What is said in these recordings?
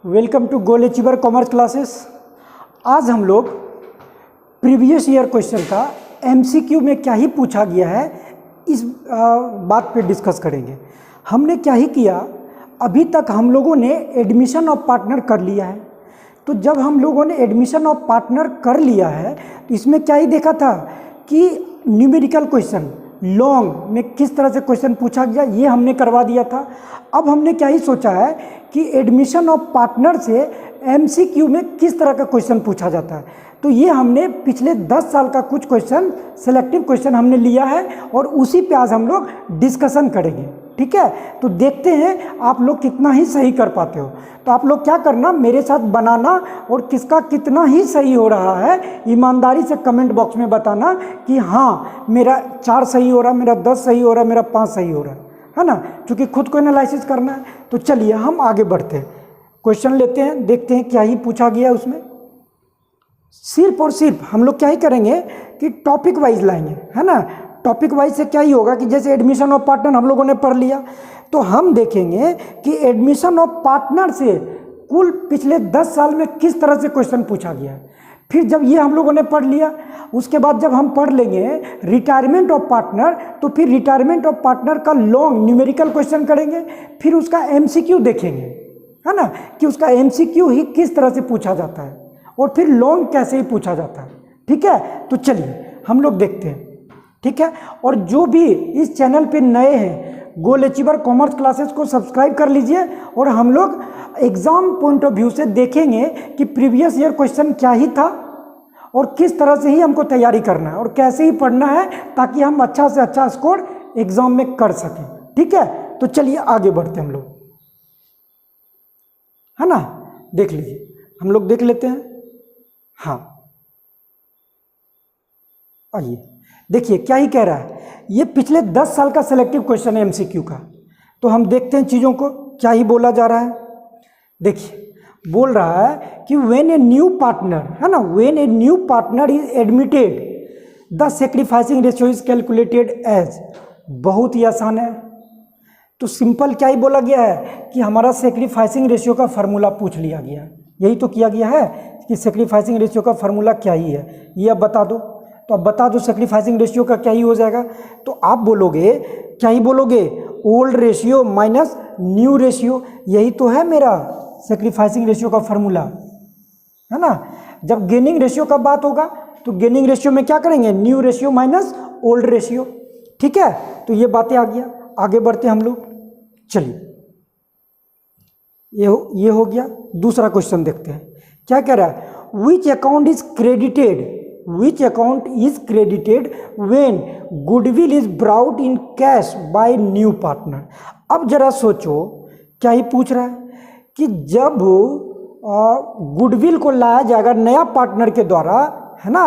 Welcome to goal achiever commerce classes. आज हम लोग प्रीवियस ईयर क्वेश्चन का एमसीक्यू में क्या ही पूछा गया है इस बात पे डिस्कस करेंगे। हमने क्या ही किया, अभी तक हम लोगों ने एडमिशन ऑफ पार्टनर कर लिया है। तो जब हम लोगों ने एडमिशन ऑफ पार्टनर कर लिया है तो इसमें क्या ही देखा था कि न्यूमेरिकल क्वेश्चन लॉन्ग में किस तरह से क्वेश्चन पूछा गया, ये हमने करवा दिया था। अब हमने क्या ही सोचा है कि एडमिशन ऑफ पार्टनर से एमसीक्यू में किस तरह का क्वेश्चन पूछा जाता है। तो ये हमने पिछले 10 साल का कुछ क्वेश्चन, सिलेक्टिव क्वेश्चन हमने लिया है और उसी पे आज हम लोग डिस्कशन करेंगे। ठीक है, तो देखते हैं आप लोग कितना ही सही कर पाते हो। तो आप लोग क्या करना, मेरे साथ बनाना और किसका कितना ही सही हो रहा है ईमानदारी से कमेंट बॉक्स में बताना कि हाँ मेरा 4 सही हो रहा है, मेरा 10 सही हो रहा है, मेरा 5 सही हो रहा है ना, क्योंकि खुद को एनालिसिस करना है। तो चलिए हम आगे बढ़ते हैं, क्वेश्चन लेते हैं, देखते हैं क्या ही पूछा गया उसमें। सिर्फ और सिर्फ हम लोग क्या ही करेंगे कि टॉपिक वाइज लाएंगे, है ना। टॉपिक वाइज से क्या ही होगा कि जैसे एडमिशन ऑफ पार्टनर हम लोगों ने पढ़ लिया, तो हम देखेंगे कि एडमिशन ऑफ पार्टनर से कुल पिछले 10 साल में किस तरह से क्वेश्चन पूछा गया है। फिर जब ये हम लोगों ने पढ़ लिया, उसके बाद जब हम पढ़ लेंगे रिटायरमेंट ऑफ पार्टनर, तो फिर रिटायरमेंट ऑफ पार्टनर का लॉन्ग न्यूमेरिकल क्वेश्चन करेंगे, फिर उसका एमसीक्यू देखेंगे, है ना, कि उसका एमसीक्यू ही किस तरह से पूछा जाता है और फिर लॉन्ग कैसे ही पूछा जाता है। ठीक है, तो चलिए हम लोग देखते हैं। ठीक है, और जो भी इस चैनल पे नए हैं, गोल अचीवर कॉमर्स क्लासेस को सब्सक्राइब कर लीजिए और हम लोग एग्जाम पॉइंट ऑफ व्यू से देखेंगे कि प्रीवियस ईयर क्वेश्चन क्या ही था और किस तरह से ही हमको तैयारी करना है और कैसे ही पढ़ना है ताकि हम अच्छा से अच्छा स्कोर एग्जाम में कर सकें। ठीक है, तो चलिए आगे बढ़ते हैं हम लोग, है ना। देख लीजिए, हम लोग देख लेते हैं। हाँ आइए देखिए क्या ही कह रहा है, ये पिछले 10 साल का सिलेक्टिव क्वेश्चन है एमसीक्यू का। तो हम देखते हैं चीज़ों को क्या ही बोला जा रहा है। देखिए बोल रहा है कि व्हेन ए न्यू पार्टनर, है ना, when a new partner is admitted the sacrificing ratio is calculated as. बहुत ही आसान है, तो सिंपल क्या ही बोला गया है कि हमारा सैक्रिफाइसिंग रेशियो का फार्मूला पूछ लिया गया। यही तो किया गया है कि सैक्रिफाइसिंग रेशियो का फार्मूला क्या ही है, ये अब बता दो। तो अब बता दो सैक्रिफाइसिंग रेशियो का क्या ही हो जाएगा। तो आप बोलोगे, क्या ही बोलोगे, old ratio minus new ratio. यही तो है मेरा सैक्रिफाइसिंग रेशियो का फार्मूला, है ना। जब गेनिंग रेशियो का बात होगा तो गेनिंग रेशियो में क्या करेंगे, new ratio minus old ratio. ठीक है, तो ये बातें आ गया। आगे बढ़ते हम लोग, चलिए ये हो गया। दूसरा क्वेश्चन देखते हैं क्या कह रहा है। Which account is credited, which account is credited when goodwill is brought in cash by new partner। अब जरा सोचो क्या ही पूछ रहा है कि जब गुडविल को लाया जाएगा नया पार्टनर के द्वारा, है ना,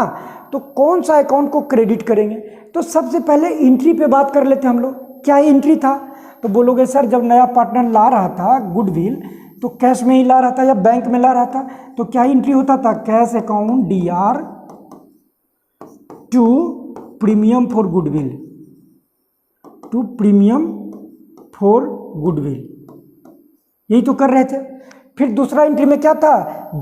तो कौन सा अकाउंट को क्रेडिट करेंगे। तो सबसे पहले एंट्री पे बात कर लेते हैं हम लोग, क्या एंट्री था। तो बोलोगे सर जब नया पार्टनर ला रहा था गुडविल तो कैश में ही ला रहा था या बैंक में ला रहा था, तो क्या एंट्री होता था, cash account DR to premium for goodwill, to premium for goodwill, यही तो कर रहे थे। फिर दूसरा एंट्री में क्या था,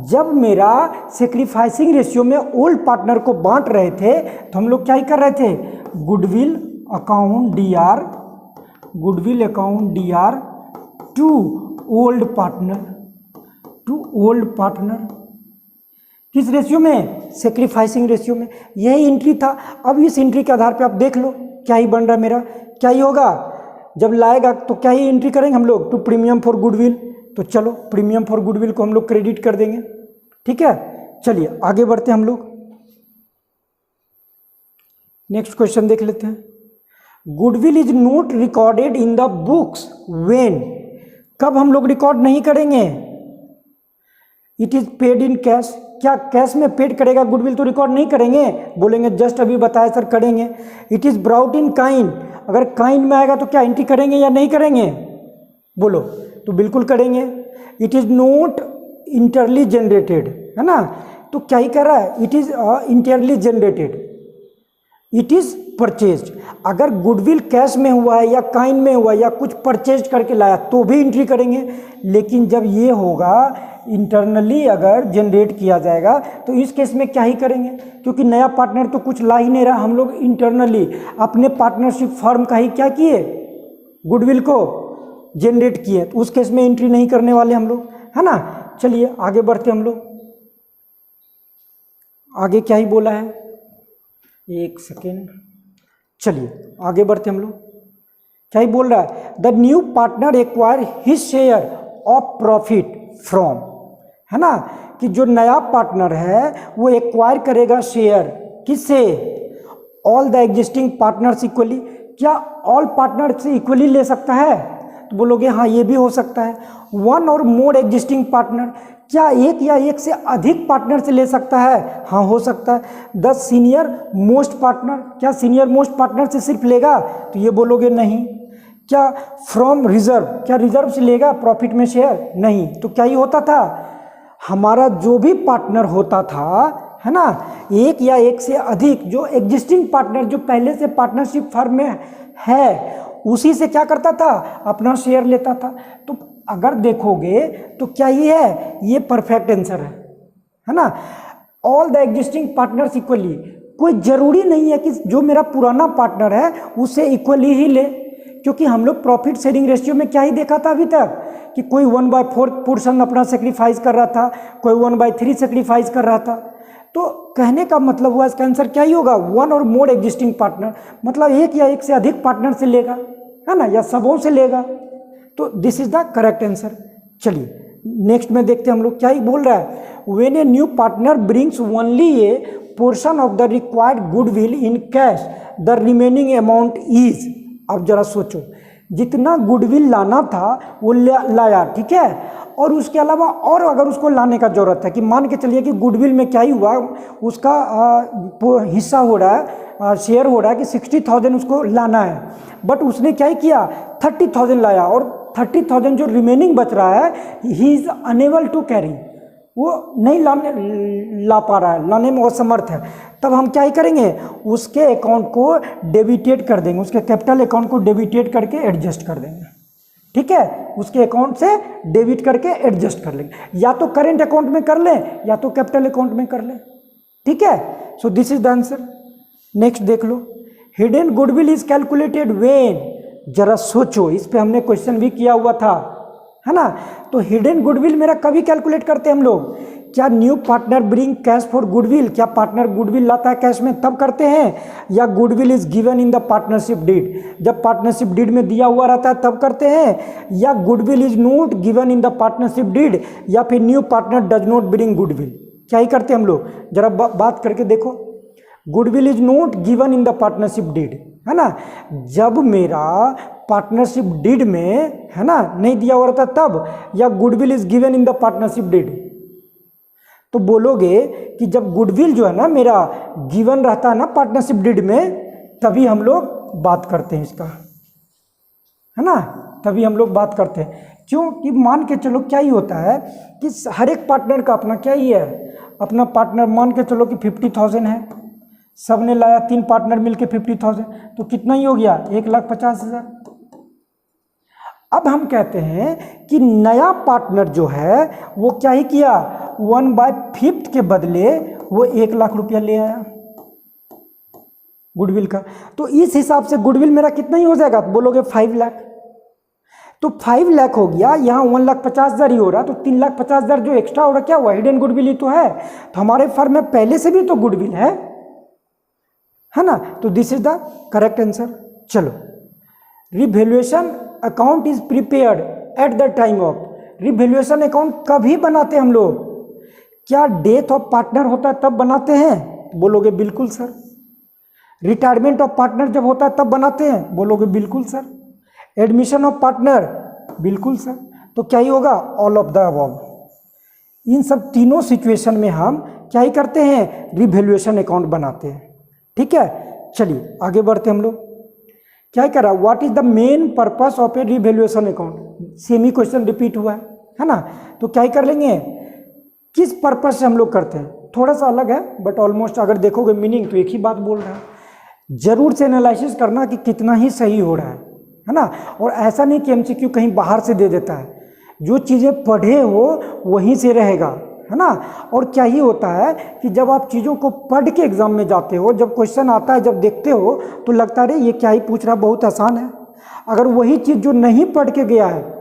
जब मेरा सैक्रिफाइसिंग रेशियो में ओल्ड पार्टनर को बांट रहे थे तो हम लोग क्या ही कर रहे थे, goodwill account DR, goodwill account DR to old partner, to old partner, किस रेशियो में, सैक्रिफाइसिंग रेशियो में। यही एंट्री था। अब इस एंट्री के आधार पे आप देख लो क्या ही बन रहा है मेरा, क्या ही होगा जब लाएगा तो क्या ही एंट्री करेंगे हम लोग, टू प्रीमियम फॉर गुडविल। तो चलो प्रीमियम फॉर गुडविल को हम लोग क्रेडिट कर देंगे। ठीक है, चलिए आगे बढ़ते हैं हम लोग, नेक्स्ट क्वेश्चन देख लेते हैं। Goodwill is not recorded in the books when, कब हम लोग रिकॉर्ड नहीं करेंगे, it is paid in cash. क्या कैश में पेड करेगा गुडविल तो रिकॉर्ड नहीं करेंगे, बोलेंगे जस्ट अभी बताया सर करेंगे। It is brought in kind, अगर काइंड में आएगा तो क्या एंट्री करेंगे या नहीं करेंगे, बोलो, तो बिल्कुल करेंगे। इट इज नॉट इंटरली जनरेटेड, है ना, तो क्या ही कर रहा है, it is इंटरली generated, it is purchased. अगर गुडविल कैश में हुआ है या काइन में हुआ या कुछ परचेज करके लाया तो भी एंट्री करेंगे। लेकिन जब ये होगा इंटरनली अगर जनरेट किया जाएगा तो इस केस में क्या ही करेंगे, क्योंकि नया पार्टनर तो कुछ ला ही नहीं रहा, हम लोग इंटरनली अपने पार्टनरशिप फर्म का ही क्या किए, गुडविल को जनरेट किए, तो उस केस में एंट्री नहीं करने वाले हम लोग, है ना। चलिए आगे बढ़ते हम लोग। आगे क्या ही बोला है, एक सेकेंड, चलिए आगे बढ़ते हम लोग। क्या ही बोल रहा है, the new partner acquire his share of profit from, है ना, कि जो नया पार्टनर है वो एक्वायर करेगा शेयर किससे, all the existing partners equally. क्या ऑल पार्टनर से इक्वली ले सकता है, तो बोलोगे हाँ ये भी हो सकता है। वन और मोर एग्जिस्टिंग पार्टनर, क्या एक या एक से अधिक पार्टनर से ले सकता है, हाँ हो सकता है। द सीनियर मोस्ट पार्टनर, क्या सीनियर मोस्ट पार्टनर से सिर्फ लेगा, तो ये बोलोगे नहीं। क्या फ्रॉम रिजर्व, क्या रिजर्व से लेगा प्रॉफिट में शेयर, नहीं। तो क्या ही होता था, हमारा जो भी पार्टनर होता था, है ना, एक या एक से अधिक जो एग्जिस्टिंग पार्टनर जो पहले से पार्टनरशिप फर्म में है उसी से क्या करता था, अपना शेयर लेता था। तो अगर देखोगे तो क्या ये है, ये परफेक्ट आंसर है ना। All the existing partners equally, कोई जरूरी नहीं है कि जो मेरा पुराना पार्टनर है उससे इक्वली ही ले, क्योंकि हम लोग प्रॉफिट शेयरिंग रेशियो में क्या ही देखा था अभी तक कि कोई 1/4 पोर्शन अपना सेक्रीफाइस कर रहा था, कोई 1/3 सेक्रीफाइस कर रहा था। तो कहने का मतलब हुआ इसका आंसर क्या ही होगा, वन और मोर एग्जिस्टिंग पार्टनर, मतलब एक या एक से अधिक पार्टनर से लेगा, है ना, या सबों से लेगा। तो this is the correct answer. चलिए नेक्स्ट में देखते हैं हम लोग क्या ही बोल रहा है, when a new partner brings only A portion of the required goodwill in cash the remaining amount is. अब जरा सोचो, जितना गुडविल लाना था वो लाया, ठीक है, और उसके अलावा और अगर उसको लाने का जरूरत है कि मान के चलिए कि गुडविल में क्या ही हुआ, उसका हिस्सा हो रहा है, शेयर हो रहा है कि 60,000 उसको लाना है, बट उसने क्या ही किया 30,000 लाया, और 30,000 जो रिमेनिंग बच रहा है ही इज अनेबल टू कैरी, वो नहीं ला पा रहा है, लाने में असमर्थ है। तब हम क्या ही करेंगे, उसके अकाउंट को डेबिटेट कर देंगे, उसके कैपिटल अकाउंट को डेबिटेट करके एडजस्ट कर देंगे, ठीक है, उसके अकाउंट से डेबिट करके एडजस्ट कर लेंगे, या तो करेंट अकाउंट में कर लें या तो कैपिटल अकाउंट में कर लें, ठीक है। So this is the answer. Next देख लो, hidden goodwill is calculated when, जरा सोचो, इस पे हमने क्वेश्चन भी किया हुआ था, है ना। तो हिडन गुडविल मेरा कभी कैलकुलेट करते हैं हम लोग, क्या new partner bring cash for goodwill, क्या पार्टनर गुडविल लाता है कैश में तब करते हैं, या goodwill is given in the partnership deed, जब पार्टनरशिप डीड में दिया हुआ रहता है तब करते हैं, या goodwill is not given in the partnership deed, या फिर new partner does not bring goodwill, क्या ही करते हैं हम लोग, जरा बात करके देखो। Goodwill is not given in the partnership deed, है ना, जब मेरा पार्टनरशिप डीड में, है ना, नहीं दिया हुआ रहता तब, या goodwill is given in the partnership deed. तो बोलोगे कि जब गुडविल जो है ना मेरा गिवन रहता है ना पार्टनरशिप डीड में, तभी हम लोग बात करते हैं इसका, है ना, तभी हम लोग बात करते हैं। क्यों कि मान के चलो क्या ही होता है कि हर एक पार्टनर का अपना क्या ही है, अपना पार्टनर मान के चलो कि 50,000 है, सब ने लाया, 3 पार्टनर मिलके 50,000, तो कितना ही हो गया 1,50,000। अब हम कहते हैं कि नया पार्टनर जो है वो क्या ही किया, 1/5 के बदले वो 1 लाख रुपया ले आया गुडविल का। तो इस हिसाब से गुडविल मेरा कितना ही हो जाएगा, तो बोलोगे 5 लाख। तो 5 लाख हो गया, यहाँ 1,50,000 ही हो रहा, तो 3,50,000 जो एक्स्ट्रा हो रहा क्या हुआ, हिडन गुडविल ही तो है, तो हमारे फर्म में पहले से भी तो गुडविल है ना। तो this is the correct answer. चलो, revaluation account is prepared at the time of, revaluation account कभी बनाते हैं हम लोग, क्या डेथ ऑफ पार्टनर होता है तब बनाते हैं, बोलोगे बिल्कुल सर। रिटायरमेंट ऑफ पार्टनर जब होता है तब बनाते हैं, बोलोगे बिल्कुल सर। एडमिशन ऑफ पार्टनर, बिल्कुल सर। तो क्या ही होगा, ऑल ऑफ द अबव। इन सब तीनों सिचुएशन में हम क्या ही करते हैं, रिवैल्यूएशन अकाउंट बनाते हैं, ठीक है। चलिए आगे बढ़ते हम लोग। क्या कर रहा, what is the main purpose of A revaluation account, same he question repeat हुआ है ना। तो क्या ही कर लेंगे, किस पर्पस से हम लोग करते हैं, थोड़ा सा अलग है बट ऑलमोस्ट अगर देखोगे मीनिंग तो एक ही बात बोल रहा है। जरूर से एनालिसिस करना कि कितना ही सही हो रहा है ना। और ऐसा नहीं कि एमसीक्यू कहीं बाहर से दे देता है, जो चीज़ें पढ़े हो वहीं से रहेगा, है ना। और क्या ही होता है कि जब आप चीज़ों को पढ़ के एग्जाम में जाते हो, जब क्वेश्चन आता है, जब देखते हो तो लगता है ये क्या ही पूछ रहा, बहुत आसान है। अगर वही चीज़ जो नहीं पढ़ के गया है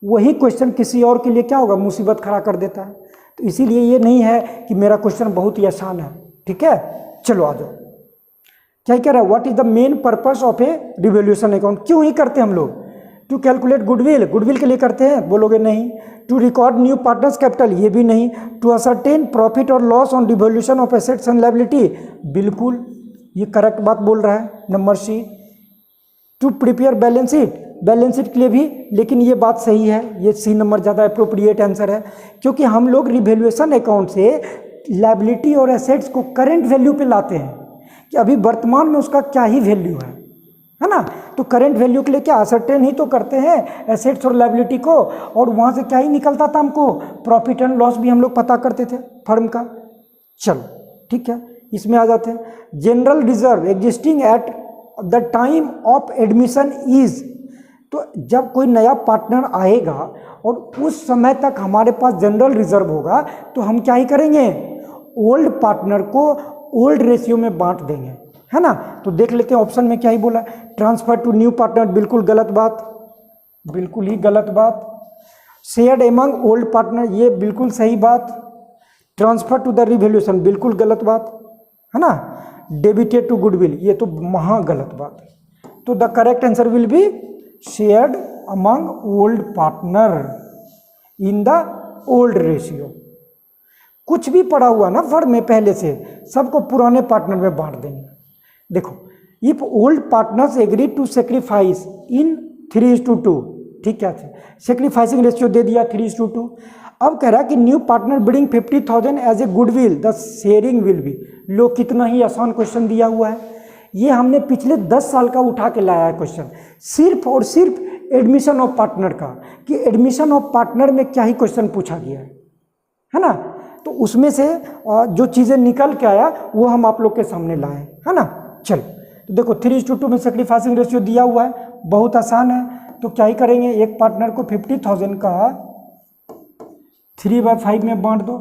वही क्वेश्चन किसी और के लिए क्या होगा, मुसीबत खड़ा कर देता है। तो इसीलिए ये नहीं है कि मेरा क्वेश्चन बहुत ही आसान है, ठीक है। चलो आ जाओ, क्या कह रहा है, what is the main purpose of A revaluation account, क्यों ही करते हैं हम लोग। टू कैलकुलेट गुडविल, गुडविल के लिए करते हैं, बोलोगे नहीं। To record new partner's capital, ये भी नहीं। टू असरटेन प्रॉफिट और loss on revaluation of assets and liability, बिल्कुल ये करेक्ट बात बोल रहा है, number C. To prepare balance sheet, balance sheet के लिए भी, लेकिन ये बात सही है, ये सी नंबर ज़्यादा अप्रोप्रिएट आंसर है, क्योंकि हम लोग रिवैल्यूएशन अकाउंट से लायबिलिटी और एसेट्स को करंट वैल्यू पे लाते हैं कि अभी वर्तमान में उसका क्या ही वैल्यू है ना। तो करंट वैल्यू के लिए क्या असर्टेन ही तो करते हैं एसेट्स और लायबिलिटी को, और वहाँ से क्या ही निकलता था हमको, प्रॉफिट एंड लॉस भी हम लोग पता करते थे फर्म का। चलो ठीक है, इसमें आ जाते हैं। General reserve existing eight the time of admission is, तो जब कोई नया पार्टनर आएगा और उस समय तक हमारे पास जनरल रिजर्व होगा तो हम क्या ही करेंगे, ओल्ड पार्टनर को ओल्ड रेशियो में बांट देंगे, है ना। तो देख लेते हैं ऑप्शन में क्या ही बोला, ट्रांसफर टू न्यू पार्टनर, बिल्कुल गलत बात, बिल्कुल ही गलत बात। शेयर्ड एमंग ओल्ड पार्टनर, ये बिल्कुल सही बात। ट्रांसफर टू द रिवैल्यूएशन, बिल्कुल गलत बात, है ना। डेबिटेड टू गुडविल, ये तो महा गलत बात है। तो the correct answer will be shared among old partner in the old ratio. कुछ भी पड़ा हुआ ना फर्म में पहले से, सबको पुराने पार्टनर में बांट देंगे। देखो, if old partners agree to sacrifice in 3:2, ठीक है, सेक्रीफाइसिंग रेशियो दे दिया 3:2। अब कह रहा है कि new partner bringing 50,000 as a goodwill, the sharing will be. लो, कितना ही आसान क्वेश्चन दिया हुआ है। ये हमने पिछले 10 साल का उठा के लाया है क्वेश्चन, सिर्फ और सिर्फ एडमिशन ऑफ पार्टनर का, कि एडमिशन ऑफ पार्टनर में क्या ही क्वेश्चन पूछा गया है ना। तो उसमें से जो चीज़ें निकल के आया वो हम आप लोग के सामने लाए, है ना। चलो, तो देखो 3:2 में सेक्रीफाइसिंग रेशियो दिया हुआ है, बहुत आसान है। तो क्या ही करेंगे, एक पार्टनर को 50,000 का 3/5 में बांट दो।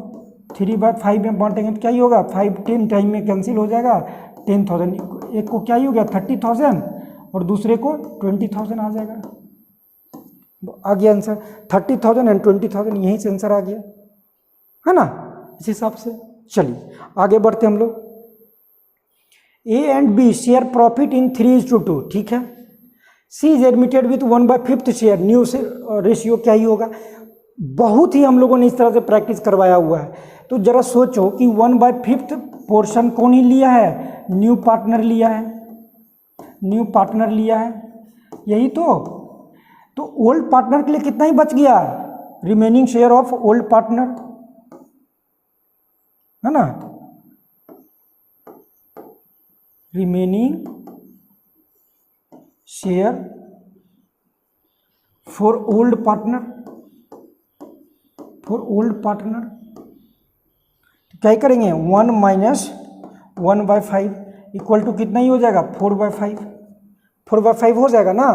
3/5 में बांटेंगे तो क्या ही होगा, 5 10 टाइम में कैंसिल हो जाएगा, 10,000। एक को क्या ही हो गया 30,000 और दूसरे को 20,000 आ जाएगा। आ गया आंसर 30,000 एंड 20,000, यहीं से आंसर आ गया, है ना। इस हिसाब से चलिए आगे बढ़ते हम लोग। A and B share profit in 3:2, ठीक है। C is admitted with 1/5 share, new से रेशियो क्या ही होगा। बहुत ही हम लोगों ने इस तरह से प्रैक्टिस करवाया हुआ है। तो जरा सोचो कि 1/5 पोर्शन कौन ही लिया है, न्यू पार्टनर लिया है, न्यू पार्टनर लिया है, यही तो ओल्ड पार्टनर के लिए कितना ही बच गया, remaining share of old partner, है ना। Remaining share for old partner, for old partner क्या करेंगे, 1 - 1/5 इक्वल टू कितना ही हो जाएगा, 4/5। 4/5 हो जाएगा ना।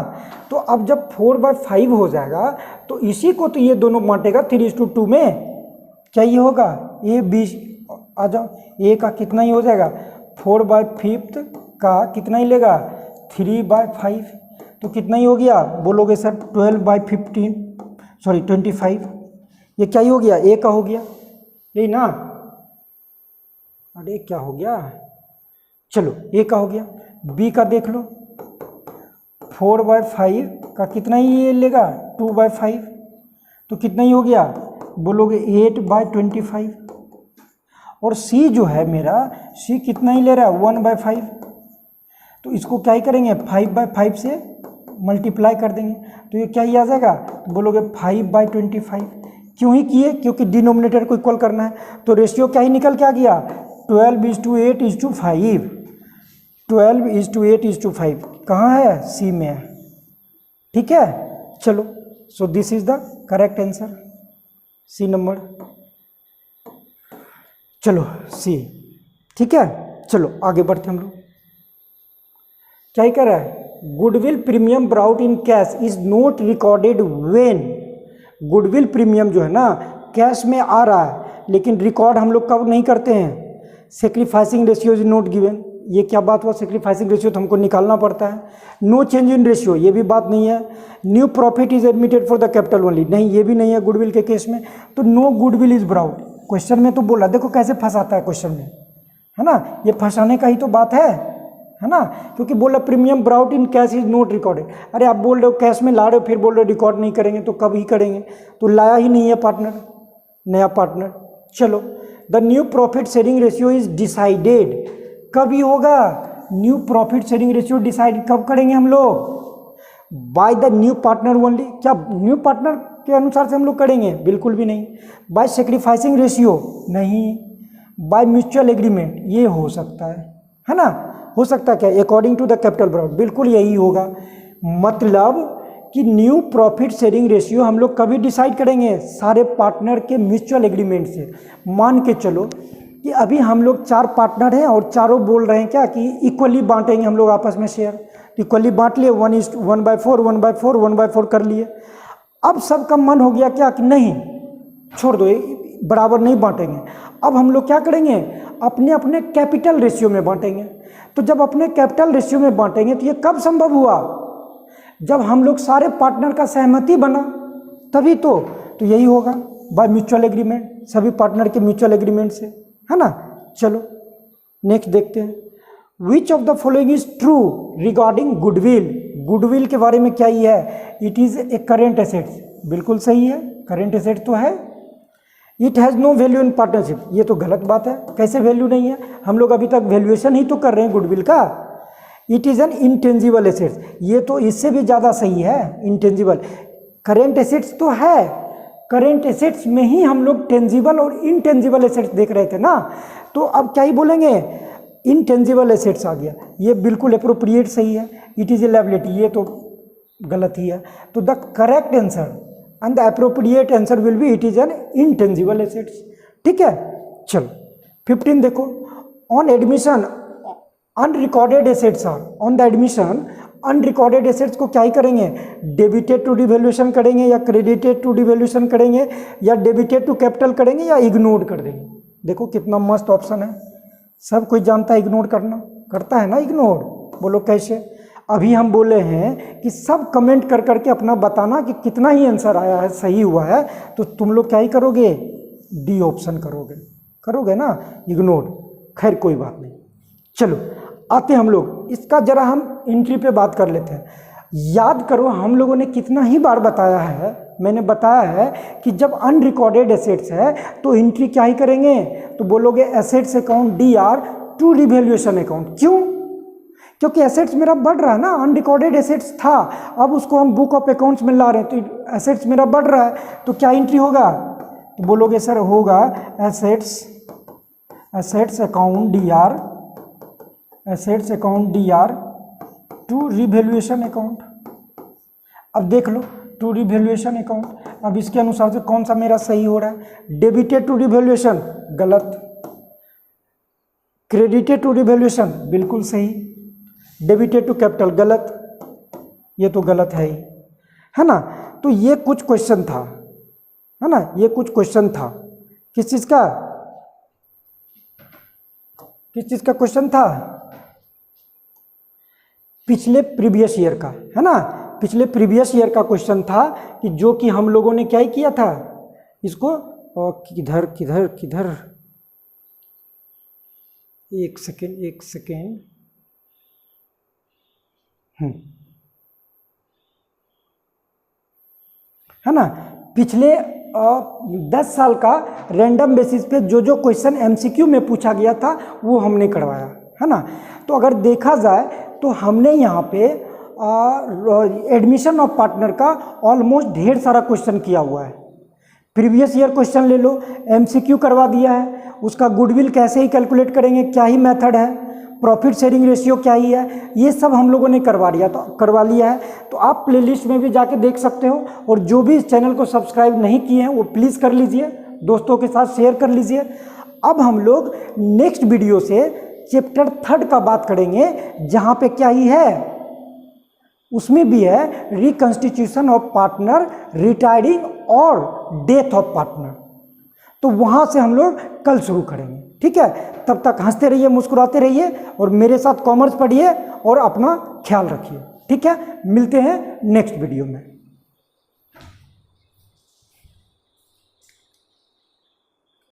तो अब जब 4/5 हो जाएगा तो इसी को तो ये दोनों बांटेगा 3:2 में, क्या ये होगा, ए बी, आ जाओ, ए का कितना ही हो जाएगा, 4/5 का कितना ही लेगा, 3/5, तो कितना ही हो गया, बोलोगे सर 12/15, सॉरी 25, ये क्या ही हो गया, ए का हो गया, यही ना। अरे क्या हो गया, चलो ए का हो गया। बी का देख लो, 4/5 का कितना ही ये लेगा, 2/5, तो कितना ही हो गया, बोलोगे 8/25। और सी जो है मेरा, सी कितना ही ले रहा है, 1/5, तो इसको क्या ही करेंगे, 5/5 से मल्टीप्लाई कर देंगे, तो ये क्या ही आ जाएगा, तो बोलोगे 5/25। क्यों ही किए, क्योंकि डिनोमिनेटर को इक्वल करना है। तो रेशियो क्या ही निकल के आ गया, 12:8:5, 12:8:5, कहाँ है, सी में है, ठीक है। चलो, so this is the correct answer, C number, चलो सी, ठीक है। चलो आगे बढ़ते हम लोग। क्या ही कर रहा है, goodwill premium brought in cash is not recorded when. Goodwill premium जो है ना कैश में आ रहा है, लेकिन रिकॉर्ड हम लोग कब नहीं करते हैं, sacrificing ratio is not given. ये क्या बात हुआ, सेक्रीफाइसिंग रेशियो तो हमको निकालना पड़ता है। नो चेंज इन रेशियो, ये भी बात नहीं है। New profit is admitted for the capital only, नहीं ये भी नहीं है गुडविल के केस में। तो no goodwill is brought, question में तो बोला, देखो कैसे फंसाता है क्वेश्चन में, है ना, ये फंसाने का ही तो बात है ना, क्योंकि बोला premium brought in cash is not recorded. अरे आप बोल रहे हो कैश में ला रहे हो, फिर बोल रहे हो रिकॉर्ड नहीं करेंगे, तो कब ही करेंगे, तो लाया ही नहीं है पार्टनर, नया पार्टनर। चलो, the new profit sharing ratio is decided, कब ही होगा, new profit sharing ratio decide कब करेंगे हम लोग, by the new partner only. क्या न्यू पार्टनर के अनुसार से हम लोग करेंगे, बिल्कुल भी नहीं। बाय सेक्रीफाइसिंग रेशियो नहीं, बाय म्यूचुअल एग्रीमेंट ये हो सकता है ना, हो सकता है क्या, according to the capital brought, बिल्कुल यही होगा। मतलब कि न्यू प्रॉफिट शेयरिंग रेशियो हम लोग कभी डिसाइड करेंगे, सारे पार्टनर के म्यूचुअल एग्रीमेंट से। मान के चलो कि अभी हम लोग 4 पार्टनर हैं और चारों बोल रहे हैं क्या कि इक्वली बांटेंगे हम लोग आपस में शेयर, तो इक्वली बांट लिए, 1/4 1/4 1/4 कर लिए। अब सबका मन हो गया क्या कि नहीं छोड़ दो, बराबर नहीं बांटेंगे। अब हम लोग क्या करेंगे, अपने अपने कैपिटल रेशियो में बांटेंगे। तो जब अपने कैपिटल रेशियो में बांटेंगे तो ये कब संभव हुआ, जब हम लोग सारे पार्टनर का सहमति बना, तभी तो यही होगा बाय म्यूचुअल एग्रीमेंट, सभी पार्टनर के म्यूचुअल एग्रीमेंट से, है ना। चलो नेक्स्ट देखते हैं, which of the following is true regarding goodwill. Goodwill के बारे में क्या ही है, it is a current assets, बिल्कुल सही है, करेंट एसेट तो है। It has no value in partnership, ये तो गलत बात है, कैसे वैल्यू नहीं है, हम लोग अभी तक वैल्यूएशन ही तो कर रहे हैं गुडविल का। It is an intangible assets, ये तो इससे भी ज़्यादा सही है, इंटेंजिबल। करेंट एसेट्स तो है, करेंट एसेट्स में ही हम लोग टेंजिबल और इनटेंजिबल एसेट्स देख रहे थे ना, तो अब क्या ही बोलेंगे, इनटेंजिबल एसेट्स आ गया, ये बिल्कुल अप्रोप्रिएट सही है। इट इज़ ए लायबिलिटी, ये तो गलत ही है। तो the correct answer and the appropriate answer will be it is an intangible assets. ठीक है, चलो 15 देखो, on admission unrecorded assets are, on the admission unrecorded assets को क्या ही करेंगे, डेबिटेड टू डिवैल्यूएशन करेंगे या क्रेडिटेड टू डिवैल्यूएशन करेंगे या डेबिटेड टू कैपिटल करेंगे या इग्नोर कर देंगे। देखो कितना मस्त ऑप्शन है, सब कोई जानता है इग्नोर करना, करता है ना इग्नोर, बोलो कैसे। अभी हम बोले हैं कि सब कमेंट कर करके अपना बताना कि कितना ही आंसर आया है, सही हुआ है, तो तुम लोग क्या ही करोगे, डी ऑप्शन करोगे ना, इग्नोर। खैर कोई बात नहीं, चलो आते हम लोग, इसका जरा हम एंट्री पे बात कर लेते हैं। याद करो हम लोगों ने कितना ही बार बताया है, मैंने बताया है कि जब अनरिकॉर्डेड एसेट्स है तो एंट्री क्या ही करेंगे, तो बोलोगे assets account DR to revaluation account. क्यों, क्योंकि एसेट्स मेरा बढ़ रहा है ना, अनरिकॉर्डेड एसेट्स था, अब उसको हम बुक ऑफ अकाउंट्स में ला रहे हैं, तो एसेट्स मेरा बढ़ रहा है, तो क्या एंट्री होगा, तो बोलोगे सर होगा assets account DR, assets account DR to revaluation account. अब देख लो टू रिवैल्यूएशन अकाउंट, अब इसके अनुसार से कौन सा मेरा सही हो रहा है, डेबिटेड टू रिवैल्यूएशन गलत, क्रेडिटेड टू रिवैल्यूएशन बिल्कुल सही, डेबिटेड टू कैपिटल गलत, ये तो गलत है ही, है ना। तो ये कुछ क्वेश्चन था, है ना, ये कुछ क्वेश्चन था, किस चीज़ का क्वेश्चन था, पिछले प्रीवियस ईयर का, है ना, पिछले प्रीवियस ईयर का क्वेश्चन था कि जो कि हम लोगों ने क्या ही किया था, इसको किधर एक सेकेंड है ना, पिछले 10 साल का रैंडम बेसिस पे जो क्वेश्चन MCQ में पूछा गया था वो हमने करवाया, है ना। तो अगर देखा जाए तो हमने यहाँ पे एडमिशन ऑफ पार्टनर का ऑलमोस्ट ढेर सारा क्वेश्चन किया हुआ है। प्रीवियस ईयर क्वेश्चन ले लो, MCQ करवा दिया है, उसका गुडविल कैसे ही कैलकुलेट करेंगे, क्या ही मेथड है, प्रॉफिट शेयरिंग रेशियो क्या ही है, ये सब हम लोगों ने करवा लिया है। तो आप प्लेलिस्ट में भी जाके देख सकते हो, और जो भी इस चैनल को सब्सक्राइब नहीं किए हैं वो प्लीज़ कर लीजिए, दोस्तों के साथ शेयर कर लीजिए। अब हम लोग नेक्स्ट वीडियो से चैप्टर 3 का बात करेंगे, जहाँ पे क्या ही है, उसमें भी है रिकंस्टिट्यूशन ऑफ पार्टनर, रिटायरिंग और डेथ ऑफ पार्टनर। तो वहाँ से हम लोग कल शुरू करेंगे, ठीक है। तब तक हंसते रहिए, मुस्कुराते रहिए और मेरे साथ कॉमर्स पढ़िए और अपना ख्याल रखिए, ठीक है। मिलते हैं नेक्स्ट वीडियो में।